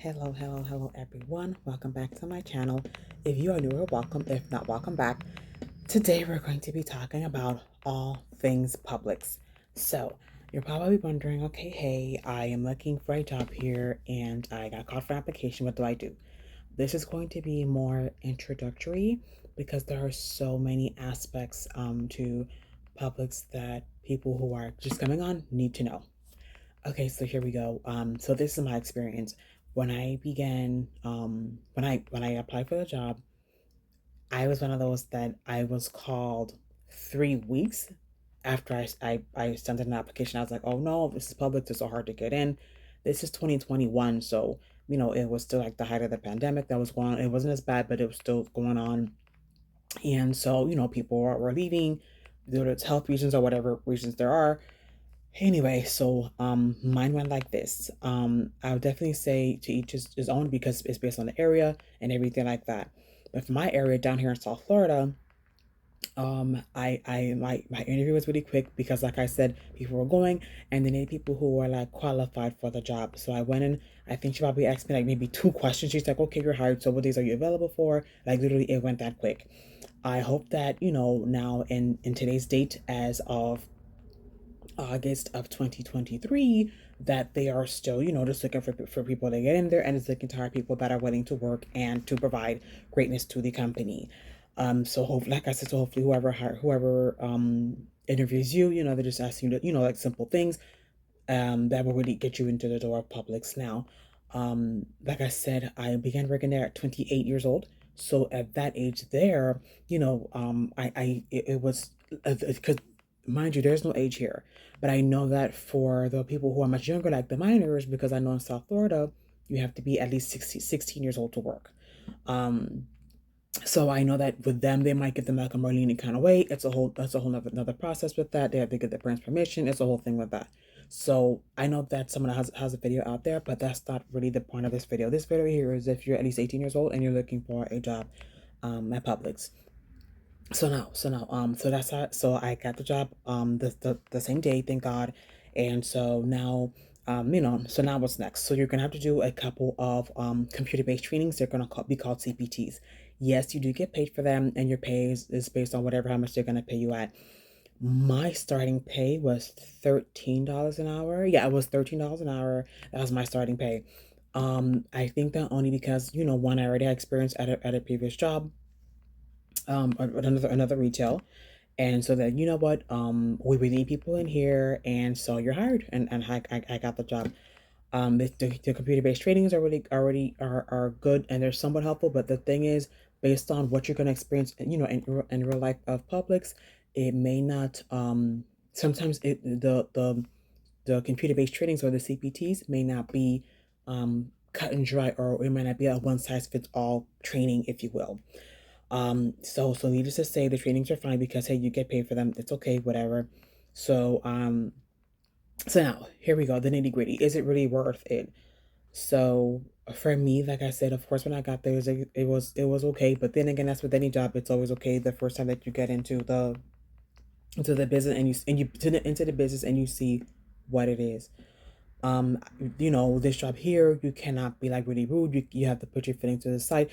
Hello, everyone. Welcome back to my channel. If you are new, welcome. If not, welcome back. Today, we're going to be talking about all things Publix. So, you're probably wondering, okay, hey, I am looking for a job here and I got called for an application. What do I do? This is going to be more introductory because there are so many aspects to Publix that people who are just coming on need to know. Okay, so here we go. So this is my experience. When I began, when I applied for the job, I was one of those that I was called 3 weeks after I sent in an application. I was like, oh no, this is public. It's so hard to get in. This is 2021, so it was still like the height of the pandemic that was going on. It wasn't as bad, but it was still going on, and so people were leaving due to health reasons or whatever reasons there are. Anyway, so mine went like this. I would definitely say to each his own because it's based on the area and everything like that. But for my area down here in South Florida, my interview was really quick because like I said, people were going and they needed people who were like qualified for the job. So I went in, I think she probably asked me like maybe two questions. She's like, okay, you're hired, so what days are you available for? Like literally it went that quick. I hope that, now in today's date as of August of 2023 that they are still, just looking for people to get in there and is looking to hire people that are willing to work and to provide greatness to the company. So hope, like I said, so hopefully whoever interviews you, they just ask you to, like simple things that will really get you into the door of Publix. Now, like I said, I began working there at 28 years old. So at that age there, it was because mind you, there's no age here, but I know that for the people who are much younger, like the minors, because I know in South Florida, you have to be at least 16 years old to work. Um, so I know that with them, they might get them like a more lenient kind of way. That's a whole another process with that. They have to get their parents' permission. It's a whole thing with that. So I know that someone has a video out there, but that's not really the point of this video. This video here is if you're at least 18 years old and you're looking for a job at Publix. So that's how, so I got the job, the same day, thank God. And so now, so now what's next? So you're gonna have to do a couple of, computer-based trainings. They're gonna be called CPTs. Yes, you do get paid for them, and your pay is based on whatever, how much they're gonna pay you at. My starting pay was $13 an hour. Yeah, it was $13 an hour. That was my starting pay. I think that only because, one, I already had experience at a previous job, another retail, and so that what we need people in here, and so you're hired, and I got the job. The computer-based trainings are really already are good and they're somewhat helpful, but the thing is, based on what you're going to experience, in real life of Publix, it may not sometimes the computer-based trainings or the CPTs may not be cut and dry, or it might not be a one size fits all training, if you will. So needless to say, the trainings are fine because hey, you get paid for them. It's okay, whatever. So so now here we go. The nitty gritty. Is it really worth it? So for me, like I said, of course, when I got there, it was okay. But then again, that's with any job. It's always okay the first time that you get into the business into the business and you see what it is. Um, this job here, you cannot be like really rude. You have to put your feelings to the side.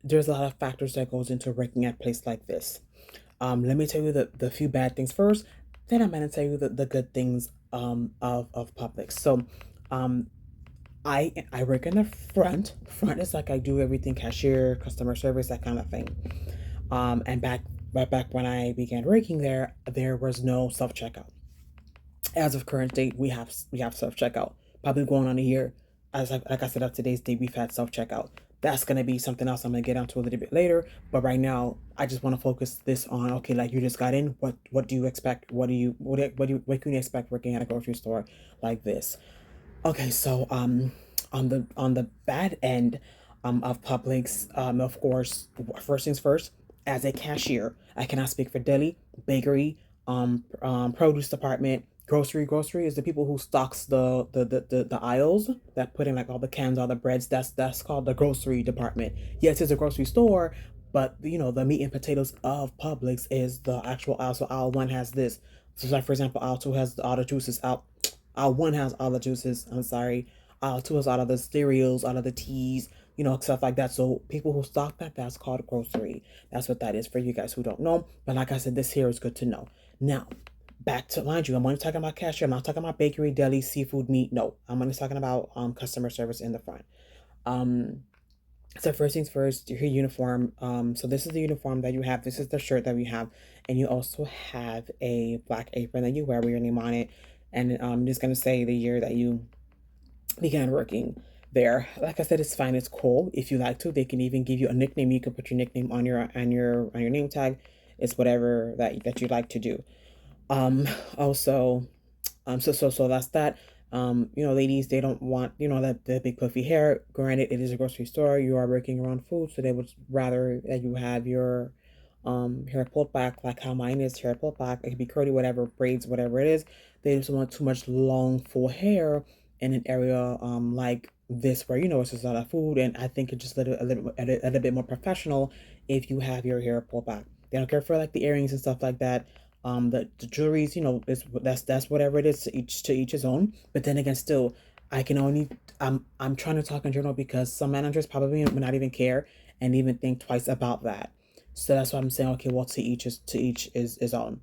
There's a lot of factors that goes into working at a place like this. Let me tell you the few bad things first, then I'm gonna tell you the good things of Publix. So um I work in the front. Front is like I do everything cashier, customer service, that kind of thing. And right back when I began working there was no self checkout. As of current date, we have self checkout. Probably going on a year. As like I said, up today's date, we've had self checkout. That's gonna be something else I'm gonna get onto a little bit later. But right now, I just want to focus this on, okay, like you just got in. What do you expect? What can you expect working at a grocery store like this? Okay, so on the bad end of Publix, of course, first things first, as a cashier, I cannot speak for deli, bakery, produce department, grocery. Grocery is the people who stocks the aisles that put in like all the cans, all the breads. That's called the grocery department. Yes, it's a grocery store, but the meat and potatoes of Publix is the actual aisle. So aisle one has this. So like for example, aisle two has all the juices. Aisle one has all the juices. I'm sorry. towards a lot of the cereals, out of the teas, stuff like that. So people who stock that, that's called grocery. That's what that is for you guys who don't know. But like I said, this here is good to know. Now, back to, mind you, I'm only talking about cashier. I'm not talking about bakery, deli, seafood, meat. No, I'm only talking about customer service in the front. Um, so first things first, your uniform. So this is the uniform that you have. This is the shirt that we have, and you also have a black apron that you wear with your name on it. And I'm just gonna say the year that you began working there. Like I said, it's fine. It's cool. If you like to, they can even give you a nickname. You can put your nickname on your name tag. It's whatever that you like to do. Also, so that's that. Ladies, they don't want, that the big puffy hair. Granted, it is a grocery store. You are working around food, so they would rather that you have your hair pulled back, like how mine is, hair pulled back. It could be curly, whatever, braids, whatever it is. They just want too much long, full hair in an area like this where it's just a lot of food, and I think it's just a little bit more professional if you have your hair pulled back. They don't care for like the earrings and stuff like that. The jewelries, is that's whatever it is, to each his own. But then again, still, I can only I'm trying to talk in general because some managers probably would not even care and even think twice about that. So that's why I'm saying, okay, well, to each is his own.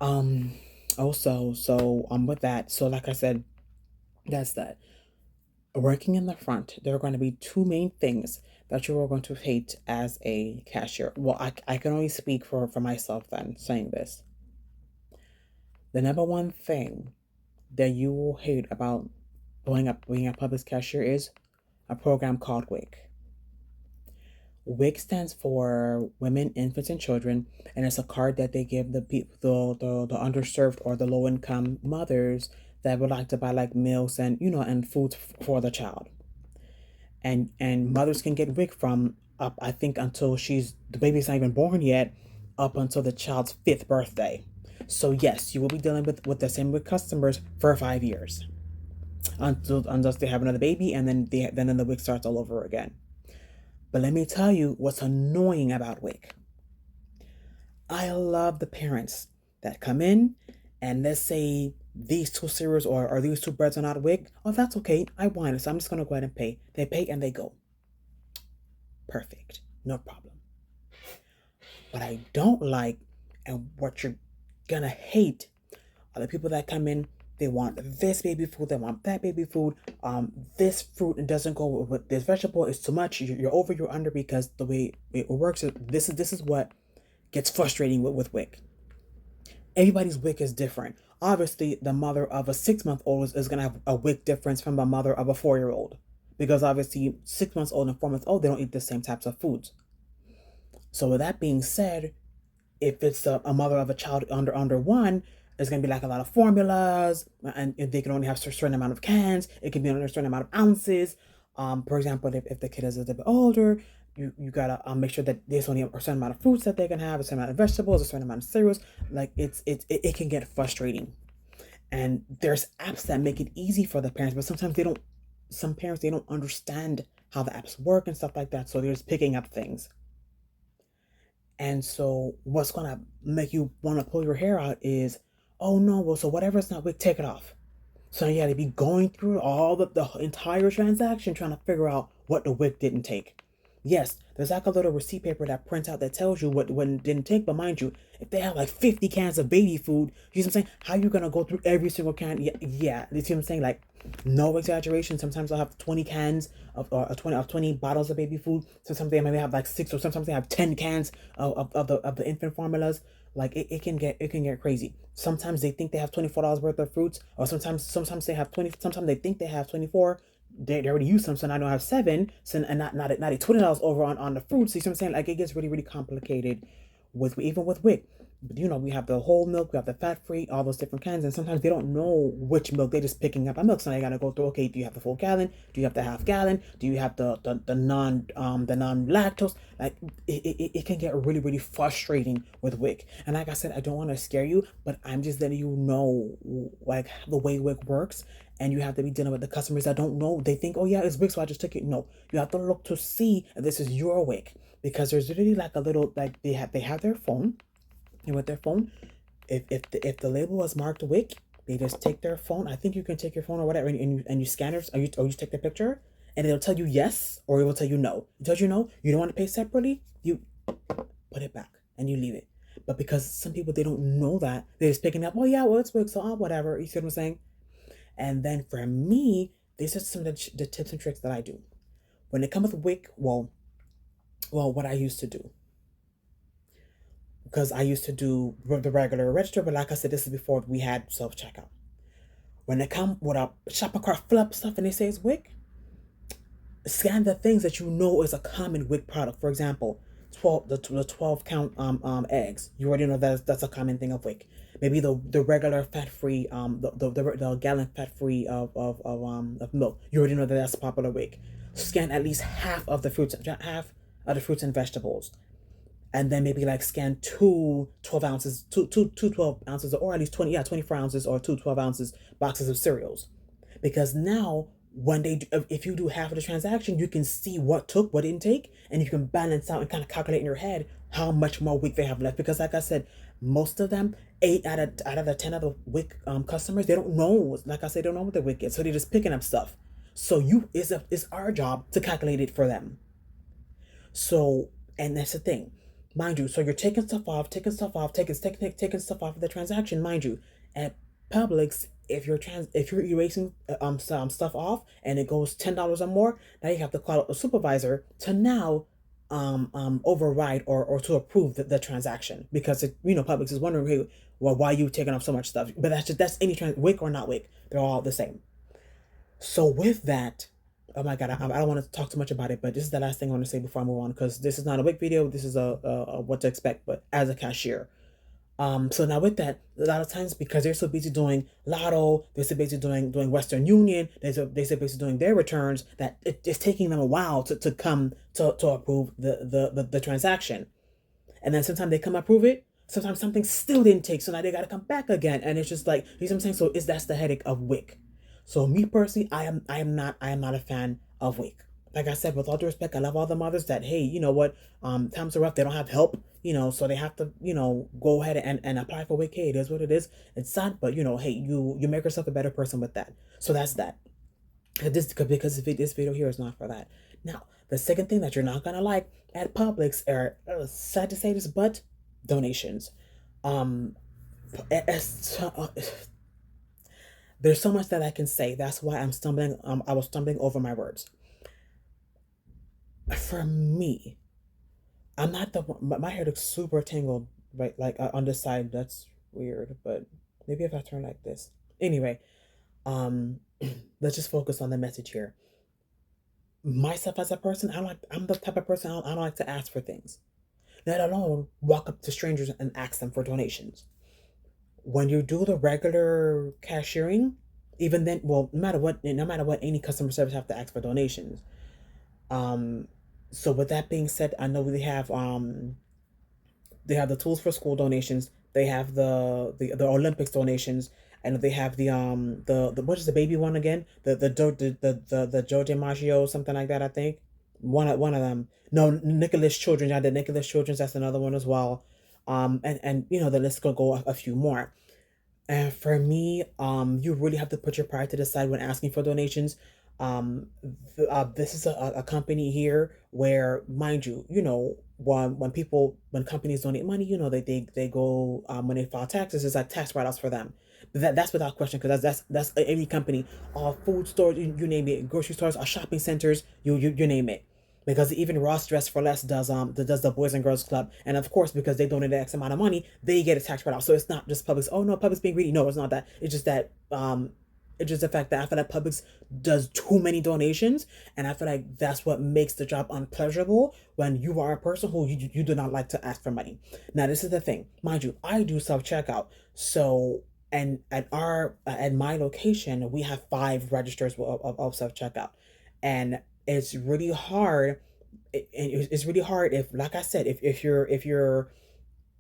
Um Also, so with that, so like I said, that's that. Working in the front, there are going to be two main things that you are going to hate as a cashier. Well, I can only speak for myself then saying this. The number one thing that you will hate about being a Publix cashier is a program called WIC. WIC stands for Women, Infants, and Children, and it's a card that they give the people, the underserved or the low income mothers that would like to buy like meals and and food for the child. And mothers can get WIC from up, I think, until the baby's not even born yet, up until the child's fifth birthday. So yes, you will be dealing with the same with customers for 5 years unless they have another baby, and then the WIC starts all over again. But let me tell you what's annoying about WIC. I love the parents that come in and let's say these two cereals or these two breads are not WIC. Oh, that's okay. I want it, so I'm just gonna go ahead and pay. They pay and they go. Perfect. No problem. What I don't like and what you're gonna hate are the people that come in. They want this baby food. They want that baby food. This fruit doesn't go with this vegetable. It's too much. You're over. You're under because the way it works is this is what gets frustrating with WIC. Everybody's WIC is different. Obviously, the mother of a 6 month old is gonna have a WIC difference from the mother of a 4 year old because obviously 6 months old and 4 months old they don't eat the same types of foods. So with that being said, if it's a mother of a child under one, there's gonna be like a lot of formulas, and if they can only have a certain amount of cans, it can be only a certain amount of ounces. For example, if the kid is a little bit older, you gotta make sure that there's only a certain amount of fruits that they can have, a certain amount of vegetables, a certain amount of cereals. Like it can get frustrating. And there's apps that make it easy for the parents, but sometimes they don't. Some parents they don't understand how the apps work and stuff like that, so they're just picking up things. And so what's gonna make you want to pull your hair out is, oh no, well, so whatever's not WIC, take it off. So you gotta be going through all the entire transaction trying to figure out what the WIC didn't take. Yes, there's like a little receipt paper that prints out that tells you what it didn't take, but mind you, if they have like 50 cans of baby food, you see what I'm saying? How you gonna go through every single can? Yeah, you see what I'm saying? Like, no exaggeration. Sometimes I'll have 20 cans of 20 bottles of baby food. Sometimes they maybe have like six, or sometimes they have 10 cans of the infant formulas. Like it can get crazy. Sometimes they think they have $24 worth of fruits, or sometimes they have 20. Sometimes they think they have 24. They already used some, so now I don't have seven. So and not a $20 over on the fruits. You see what I'm saying? Like it gets really really complicated with even with WIC. But we have the whole milk, we have the fat free, all those different kinds, and sometimes they don't know which milk. They're just picking up a milk. So now you gotta go through. Okay, do you have the full gallon? Do you have the half gallon? Do you have the non lactose? Like it can get really really frustrating with WIC. And like I said, I don't want to scare you, but I'm just letting you know like the way WIC works. And you have to be dealing with the customers that don't know. They think, oh yeah, it's WIC, so I just took it. No, you have to look to see if this is your WIC, because there's literally like a little, like they have their phone, and with their phone, if the label is marked WIC, They just take their phone. I think you can take your phone or whatever, and you scan it, or you take the picture, and it'll tell you yes, or it will tell you no. It tells you no, you don't want to pay separately, you put it back and you leave it. But because some people, they don't know that, they're just picking up, oh yeah, well it's Wix, so whatever. You see what I'm saying? And then for me, these are some of the tips and tricks that I do. When it comes with Wix, what I used to do, because I used to do the regular register, but like I said, this is before we had self checkout. When they come with a shopping cart full up stuff and they say it's Wix, scan the things that you know is a common Wix product. For example, 12 count eggs. You already know that's a common thing of Wix. Maybe the regular fat free the gallon fat free of milk. You already know that that's popular Wix. Scan at least half of the fruits and vegetables, and then maybe like scan two 12 ounces, two 12 ounces, or at least 24 ounces, or two 12 ounces boxes of cereals. Because now, when if you do half of the transaction, you can see what took, what didn't take, and you can balance out and kind of calculate in your head how much more week they have left. Because like I said, most of them, 8 out of the 10 of the week customers, they don't know. Like I said, they don't know what the week is, so they're just picking up stuff. So it's our job to calculate it for them. So, and that's the thing, mind you. So you're taking stuff off, taking stuff off of the transaction, mind you. At Publix, if you're erasing some stuff off and it goes $10 or more, now you have to call up a supervisor to now override or to approve the transaction, because Publix is wondering, hey, well, why are you taking off so much stuff? But that's any Wick or not Wick, they're all the same. So with that, oh my God, I don't want to talk too much about it, but this is the last thing I want to say before I move on, because this is not a Wick video. This is a what to expect, but as a cashier. So now with that, a lot of times, because they're so busy doing Lotto, they're so busy doing Western Union, they're so busy doing their returns, that it's taking them a while to come to approve the transaction. And then sometimes they come approve it, sometimes something still didn't take, so now they gotta come back again. And it's just like, you see what I'm saying? So that's the headache of WIC. So me personally, I am not a fan of WIC. Like I said, with all due respect, I love all the mothers that, hey, you know what, times are rough, they don't have help, so they have to, go ahead and apply for WIC. Hey, it is what it is. It's sad, but hey, you make yourself a better person with that. So that's that. Because this video here is not for that. Now, the second thing that you're not gonna like at Publix are, sad to say this, but donations. Um, there's so much that I can say. That's why I'm stumbling. I was stumbling over my words. For me, I'm not the one. My hair looks super tangled, right? Like on the side. That's weird, but maybe if I turn like this. Anyway, um, let's just focus on the message here. Myself as a person, I'm the type of person, I don't like to ask for things. Let alone walk up to strangers and ask them for donations. When you do the regular cashiering, even then, well, no matter what, any customer service have to ask for donations. Um, so with that being said, I know they have the tools for school donations. They have the Olympics donations, and they have the what is the baby one again? The Joe DiMaggio, something like that. I think one of them. No, Nicholas Children's. Yeah, the Nicholas Children's. That's another one as well. And the list could go a few more. And for me, you really have to put your pride to the side when asking for donations. This is a company here where, mind you, when companies donate money, they go, when they file taxes, it's like tax write-offs for them. But that's without question, because that's any company, all food stores, you name it, grocery stores, or shopping centers, you name it. Because even Ross Dress for Less does the Boys and Girls Club, and of course, because they donate X amount of money, they get a tax write-off. So it's not just Publix. Oh no, Publix being greedy. No, it's not that. It's just that it's just the fact that I feel like Publix does too many donations, and I feel like that's what makes the job unpleasurable when you are a person who you do not like to ask for money. Now, this is the thing, mind you, I do self checkout, so and at my location we have 5 registers of self checkout, and it's really hard. It's really hard, if, like I said, if you're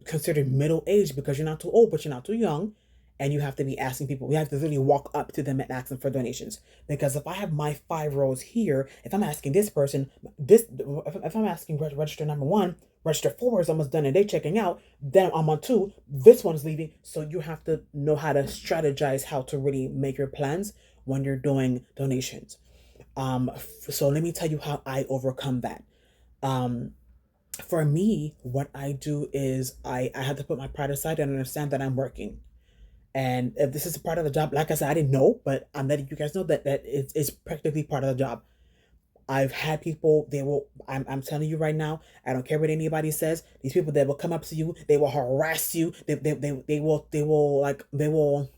considered middle aged, because you're not too old but you're not too young, and you have to be asking people. We have to really walk up to them and ask them for donations. Because if I have my 5 rows here, if I'm asking this person, if I'm asking register number 1, register 4 is almost done and they checking out. Then I'm on 2. This one's leaving. So you have to know how to strategize how to really make your plans when you're doing donations. So let me tell you how I overcome that. Um, for me, what I do is I have to put my pride aside and understand that I'm working. And if this is a part of the job, like I said, I didn't know, but I'm letting you guys know that it's practically part of the job. I've had people, I'm telling you right now, I don't care what anybody says. These people that will come up to you, they will harass you. They will,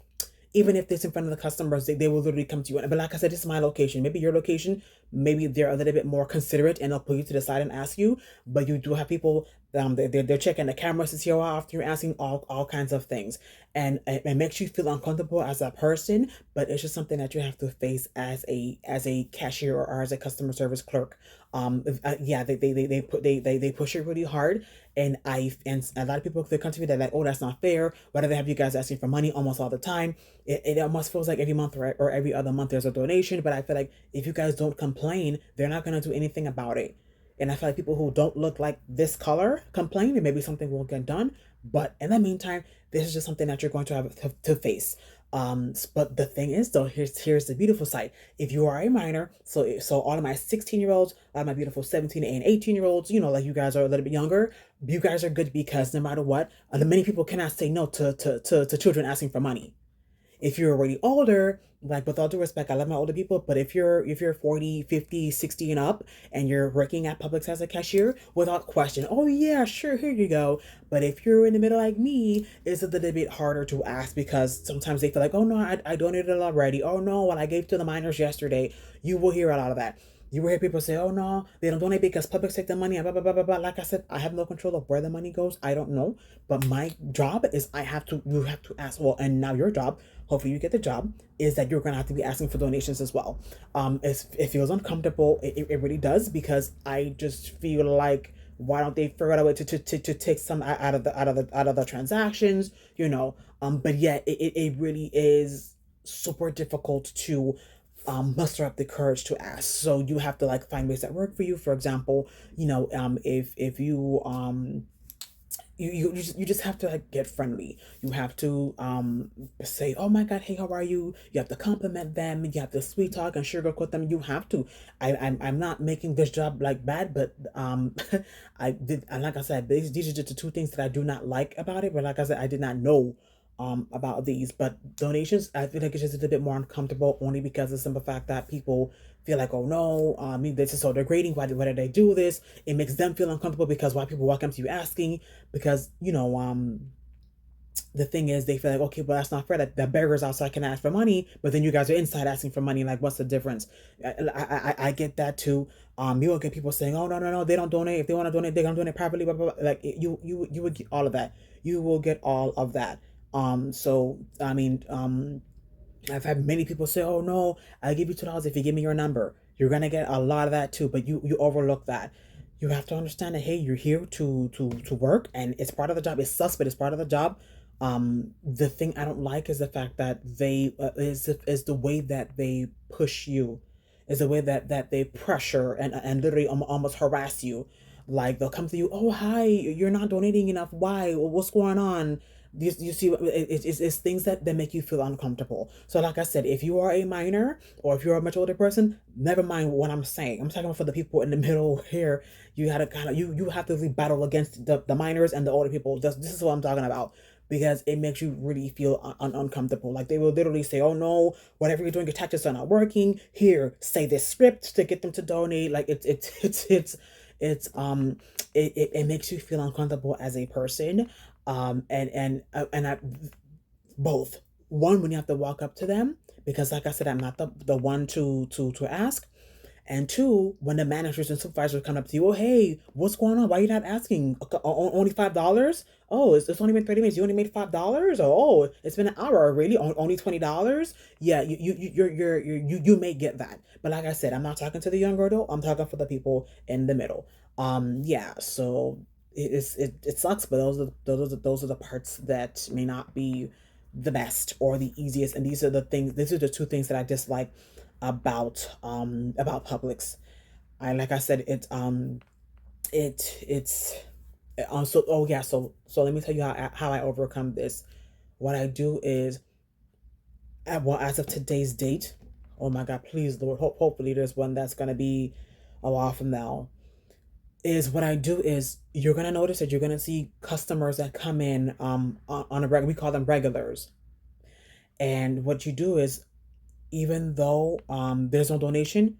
even if it's in front of the customers, they will literally come to you. But like I said, this is my location. Maybe your location, maybe they're a little bit more considerate and they'll put you to the side and ask you. But you do have people, they're checking the cameras to see how often you're asking all kinds of things. And it makes you feel uncomfortable as a person, but it's just something that you have to face as a cashier or as a customer service clerk. Yeah, they push it really hard, and a lot of people, they come to me, they're like, oh, that's not fair. Why do they have you guys asking for money almost all the time? It almost feels like every month, right, or every other month there's a donation. But I feel like if you guys don't complain, they're not gonna do anything about it. And I feel like people who don't look like this color complain, and maybe something will get done. But in the meantime, this is just something that you're going to have to face. But the thing is, though, here's the beautiful side. If you are a minor, so all of my 16-year-olds, all of my beautiful 17 and 18-year-olds, like you guys are a little bit younger, you guys are good because no matter what, many people cannot say no to children asking for money. If you're already older, like, with all due respect, I love my older people, but if you're 40, 50, 60 and up and you're working at Publix as a cashier, without question, oh yeah, sure, here you go. But if you're in the middle like me, it's a little bit harder to ask because sometimes they feel like, oh no, I donated it already. Oh no, well, I gave to the minors yesterday. You will hear a lot of that. You will hear people say, oh no, they don't donate because Publix take the money, blah, blah, blah, blah, blah. Like I said, I have no control of where the money goes. I don't know. But my job is you have to ask. Well, and now your job, hopefully you get the job, is that you're going to have to be asking for donations as well. It feels uncomfortable. It really does, because I just feel like, why don't they figure out a way to take some out of the transactions, but yet it really is super difficult to muster up the courage to ask. So you have to, like, find ways that work for you. For example, if you just have to, like, get friendly. You have to say, oh my god, hey, how are you? You have to compliment them. You have to sweet talk and sugarcoat them. You have to. I'm not making this job, like, bad, but I did, and like I said, these are just the two things that I do not like about it. But like I said, I did not know about these. But donations, I feel like it's just a little bit more uncomfortable, only because of the simple fact that people feel like, oh no, this is so degrading. Why did they do this? It makes them feel uncomfortable because why people walk up to you asking, because the thing is, they feel like, okay, well, that's not fair, that the beggars outside can ask for money, but then you guys are inside asking for money. Like, what's the difference? I get that too. You will get people saying, oh no, no, no, they don't donate. If they want to donate, they're gonna donate privately, blah, blah, blah. Like, you would get all of that. You will get all of that. So I mean, I've had many people say, "Oh no, I'll give you $2 if you give me your number." You're gonna get a lot of that too, but you overlook that. You have to understand that, hey, you're here to work, and it's part of the job. It sucks, but it's part of the job. The thing I don't like is the fact that they is the way that they push you, is the way that they pressure and literally almost harass you. Like, they'll come to you, oh hi, you're not donating enough. Why? What's going on? You see, it's things that make you feel uncomfortable. So like I said, if you are a minor or if you're a much older person, never mind what I'm saying. I'm talking about for the people in the middle here. You gotta kind of you have to really battle against the minors and the older people. This is what I'm talking about, because it makes you really feel uncomfortable. Like, they will literally say, oh no, whatever you're doing, your tactics are not working. Here, say this script to get them to donate. Like, it's it makes you feel uncomfortable as a person. And I, both, one, when you have to walk up to them, because like I said, I'm not the one to ask. And two, when the managers and supervisors come up to you, oh hey, what's going on? Why are you not asking? Only $5? Oh, it's only been 30 minutes. You only made $5? Oh, it's been an hour. Really? Only $20? Yeah, you may get that. But like I said, I'm not talking to the younger adult. I'm talking for the people in the middle. Yeah. So it sucks, but those are the parts that may not be the best or the easiest. And these are the things. These are the two things that I dislike about Publix. I Like I said, it's So let me tell you how I overcome this. What I do is, well, as of today's date, oh my God, please Lord, hopefully there's one that's gonna be a while from now. Is what I do is, you're gonna notice that you're gonna see customers that come in on a regular. We call them regulars. And what you do is, even though there's no donation,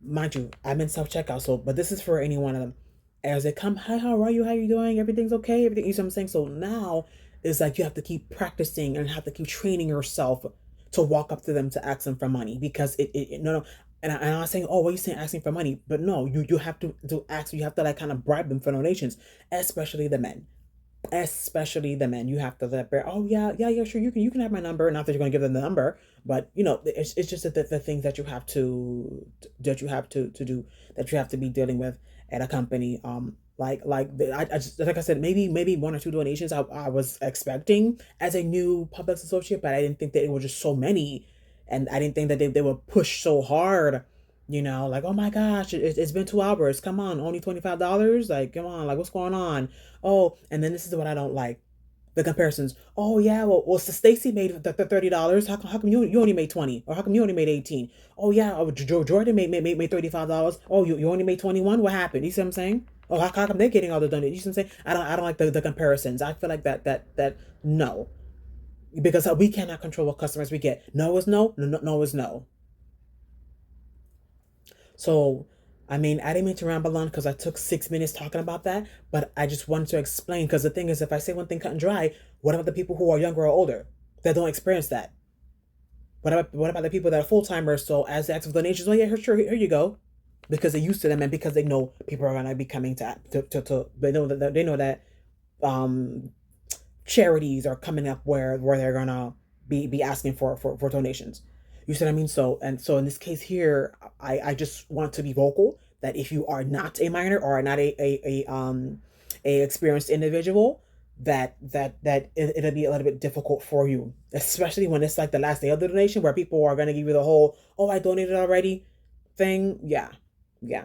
mind you, I'm in self checkout. So, but this is for any one of them. As they come, hi, how are you? How are you doing? Everything's okay. Everything. You see what I'm saying? So now it's like you have to keep practicing and have to keep training yourself to walk up to them to ask them for money, because no, no. And I'm not saying, oh, what are you saying, asking for money? But no, you have to ask. You have to like kind of bribe them for donations, especially the men, especially the men. You have to let bear, oh yeah, yeah, yeah, sure, you can have my number. Not that you're going to give them the number, but it's just the things that you have to do, that you have to be dealing with at a company. I just, like I said, maybe one or two donations I was expecting as a new Publix associate, but I didn't think that it was just so many, and I didn't think that they would push so hard. Like, oh my gosh, it's been 2 hours. Come on, only $25. Like, come on, like, what's going on? Oh, and then this is what I don't like: the comparisons. Oh yeah, well, so Stacy made the $30. How come you only made 20, or how come you only made 18? Oh yeah, oh, Jordan made $35. Oh, you only made 21. What happened? You see what I'm saying? Oh, how come they're getting all the donations? You see what I'm saying? I don't like the comparisons. I feel like that no, because we cannot control what customers we get. No is no, no, no is no. So, I mean, I didn't mean to ramble on because I took 6 minutes talking about that, but I just wanted to explain, because the thing is, if I say one thing cut and dry, what about the people who are younger or older that don't experience that? What about the people that are full timers? So as the acts of donations, oh yeah, sure, here you go, because they're used to them, and because they know people are gonna be coming to they know that um charities are coming up where they're gonna be asking for donations. You see what I mean? So in this case here, I just want to be vocal that if you are not a minor, or not a experienced individual, it'll be a little bit difficult for you, especially when it's like the last day of the donation, where people are gonna give you the whole, oh, I donated already thing. Yeah, yeah.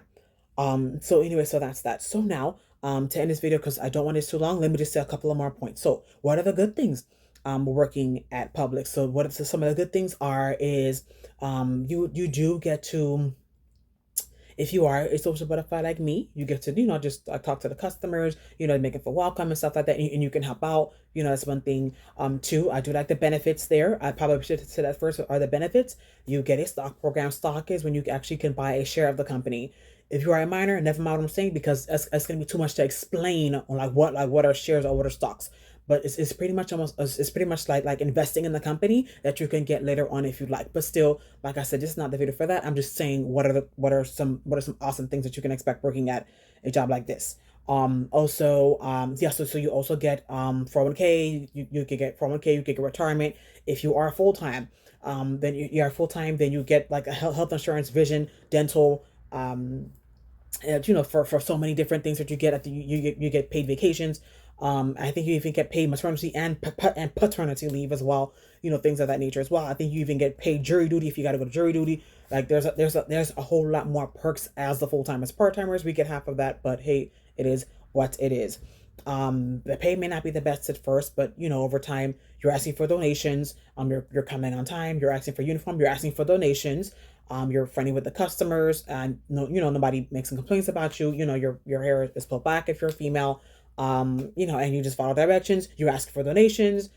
So anyway, so that's that. So now, to end this video, because I don't want it too long, let me just say a couple of more points. So what are the good things working at Publix? So some of the good things are is, you do get to, if you are a social butterfly like me, you get to, just talk to the customers, make it feel welcome and stuff like that, and you can help out. That's one thing. Two, I do like the benefits there. I probably should say that first. Are the benefits? You get a stock program. Stock is when you actually can buy a share of the company. If you are a minor, never mind what I'm saying, because it's going to be too much to explain on what are shares or what are stocks. But it's pretty much it's pretty much like investing in the company that you can get later on if you like. But still, like I said, this is not the video for that. I'm just saying what are some awesome things that you can expect working at a job like this. Also, yeah, so you also get 401k. You can get 401k. You can get retirement. If you are full time, then you are full time, then you get like a health insurance, vision, dental, for so many different things that you get. You get paid vacations. I think you even get paid maternity and paternity leave as well. Things of that nature as well. I think you even get paid jury duty if you got to go to jury duty. Like there's a whole lot more perks as the full timers. Part timers, we get half of that, but hey, it is what it is. The pay may not be the best at first, but over time, you're asking for donations. You're coming on time. You're asking for uniform. You're asking for donations. You're friendly with the customers, and no, nobody makes some complaints about you. Your hair is pulled back if you're a female. And you just follow directions. You ask for donations,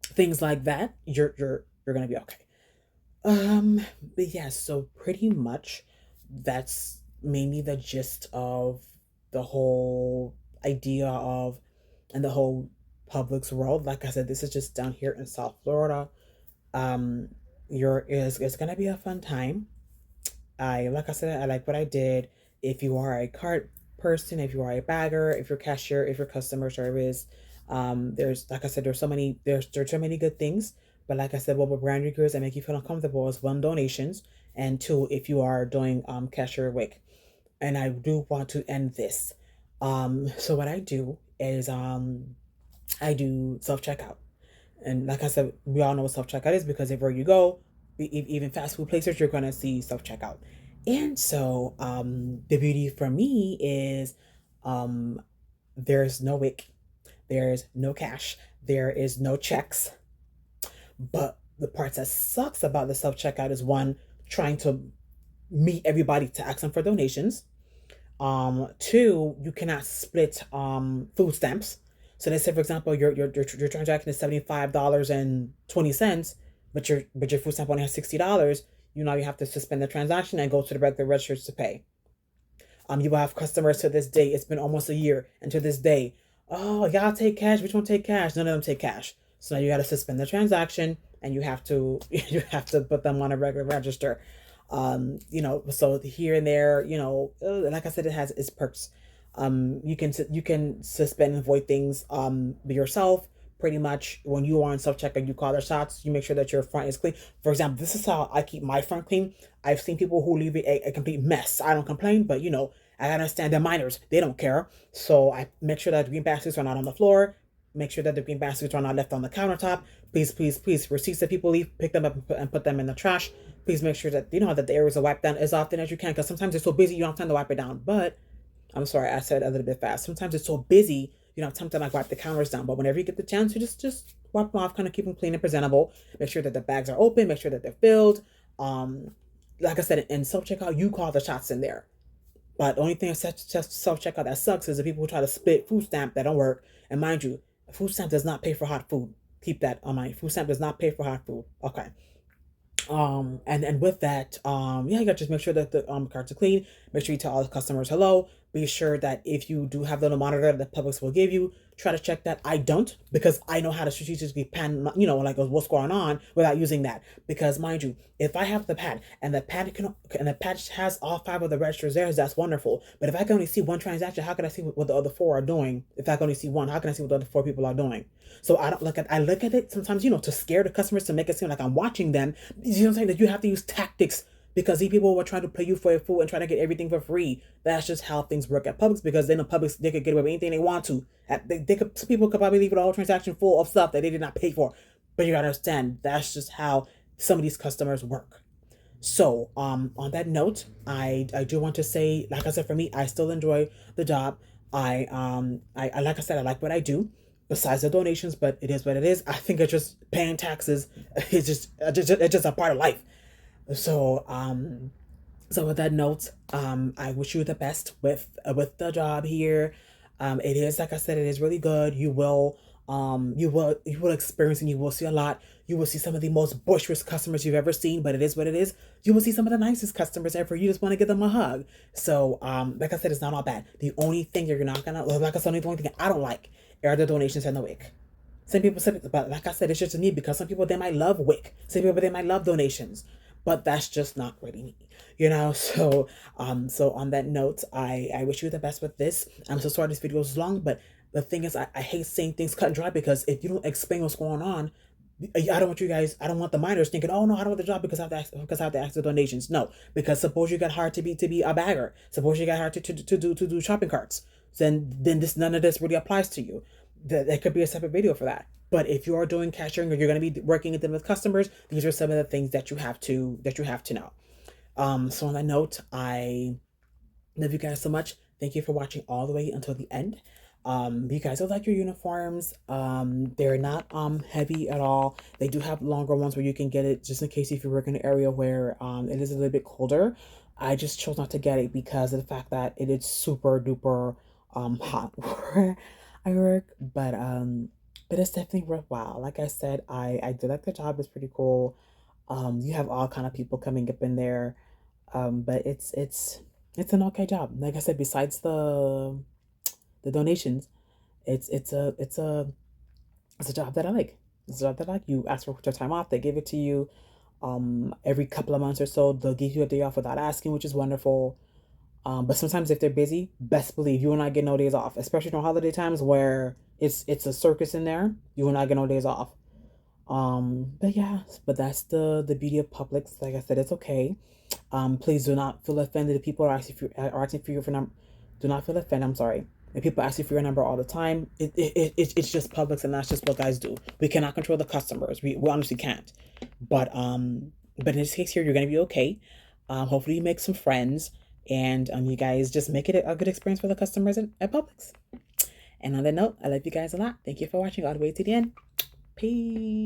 things like that. You're gonna be okay. But yeah, so pretty much that's mainly the gist of the whole idea of, and the whole Publix world. Like I said, this is just down here in South Florida. Um, it's gonna be a fun time. Like I said, I like what I did. If you are a cart person, if you are a bagger, if you're cashier, if you're customer service, there's, like I said, there's so many good things. But like I said, what will brand you goods and make you feel uncomfortable is, one, donations, and two, if you are doing cashier work. And I do want to end this. So what I do is, I do self checkout. And like I said, we all know what self checkout is, because everywhere you go, even fast food places, you're gonna see self checkout. And so, the beauty for me is, Um, there's no WIC, there's no cash, there is no checks. But the part that sucks about the self checkout is one, trying to meet everybody to ask them for donations. Two, you cannot split food stamps. So let's say, for example, your transaction is $75.20, but your food stamp only has $60. You have to suspend the transaction and go to the regular registers to pay. You will have customers to this day. It's been almost a year, and to this day, oh, y'all take cash. Which one take cash? None of them take cash. So now you got to suspend the transaction, and you have to you have to put them on a regular register. So here and there, like I said, it has its perks. You can suspend and void things yourself. Pretty much when you are on self checkout, you call their shots. You make sure that your front is clean. For example, this is how I keep my front clean. I've seen people who leave it a complete mess. I don't complain, but I understand they're minors. They don't care. So I make sure that the green baskets are not on the floor. Make sure that the green baskets are not left on the countertop. Please, please, please, receipts that people leave, pick them up and put them in the trash. Please make sure that that the areas are wiped down as often as you can, because sometimes it's so busy you don't have time to wipe it down. But I'm sorry, I said a little bit fast. Sometimes it's so busy you don't have time to like wipe the counters down. But whenever you get the chance, you just wipe them off, kind of keep them clean and presentable. Make sure that the bags are open. Make sure that they're filled. Like I said, in self checkout, you call the shots in there. But the only thing self checkout that sucks is the people who try to split food stamp that don't work. And mind you, food stamp does not pay for hot food. Keep that on mind. Food stamp does not pay for hot food. Okay. And with that, yeah, you gotta just make sure that the cards are clean. Make sure you tell all the customers hello. Be sure that if you do have the little monitor that Publix will give you, try to check that. I don't, because I know how to strategically pan, like what's going on without using that. Because mind you, if I have the pad and the pad has all five of the registers there, that's wonderful. But if I can only see one transaction, how can I see what the other four are doing? If I can only see one, how can I see what the other four people are doing? So I look at it sometimes, to scare the customers, to make it seem like I'm watching them. You know what I'm saying? That you have to use tactics, because these people were trying to pay you for your food and trying to get everything for free. That's just how things work at Publix, because they know Publix, they could get away with anything they want to. Some people could probably leave a whole transaction full of stuff that they did not pay for. But you gotta understand, that's just how some of these customers work. So, on that note, I do want to say, like I said, for me, I still enjoy the job. I like I said, I like what I do. Besides the donations, but it is what it is. I think it's just paying taxes. It's just a part of life. So, so with that note, I wish you the best with the job here. It is, like I said, it is really good. You will experience, and you will see a lot. You will see some of the most boisterous customers you've ever seen, but it is what it is. You will see some of the nicest customers ever. You just want to give them a hug. So, like I said, it's not all bad. The only thing you're not gonna, like I said, the only thing I don't like are the donations and the WIC. Some people said it, but like I said, it's just a need, because some people, they might love WIC. Some people, they might love donations, but that's just not really me. So on that note, I wish you the best with this. I'm so sorry this video is long, but the thing is, I hate saying things cut and dry, because if you don't explain what's going on, I don't want the minors thinking, oh no, I don't want the job because I have to ask the donations. No, because suppose you got hired to be a bagger. Suppose you got hired to do shopping carts. Then none of this really applies to you. There could be a separate video for that. But if you are doing cashiering, or you're going to be working with customers, these are some of the things that you have to know. So on that note, I love you guys so much. Thank you for watching all the way until the end. You guys will like your uniforms. They're not heavy at all. They do have longer ones where you can get it, just in case if you work in an area where it is a little bit colder. I just chose not to get it because of the fact that it is super duper hot where I work. But it's definitely worthwhile. Like I said, I did like the job. It's pretty cool. You have all kind of people coming up in there. But it's an okay job. Like I said, besides the donations, it's a job that I like. It's a job that I like. You ask for your time off, they give it to you. Every couple of months or so, they'll give you a day off without asking, which is wonderful. But sometimes if they're busy, best believe you will not get no days off, especially during holiday times where it's a circus in there. You will not get no days off. But yeah, but that's the beauty of Publix. Like I said, it's okay. Please do not feel offended if people are asking for your number. Do not feel offended. I'm sorry. If people ask you for your number all the time, it's just Publix, and that's just what guys do. We cannot control the customers. We honestly can't. But in this case here, you're gonna be okay. Hopefully you make some friends, And you guys just make it a good experience for the customers at Publix. And on that note, I love you guys a lot. Thank you for watching all the way to the end. Peace.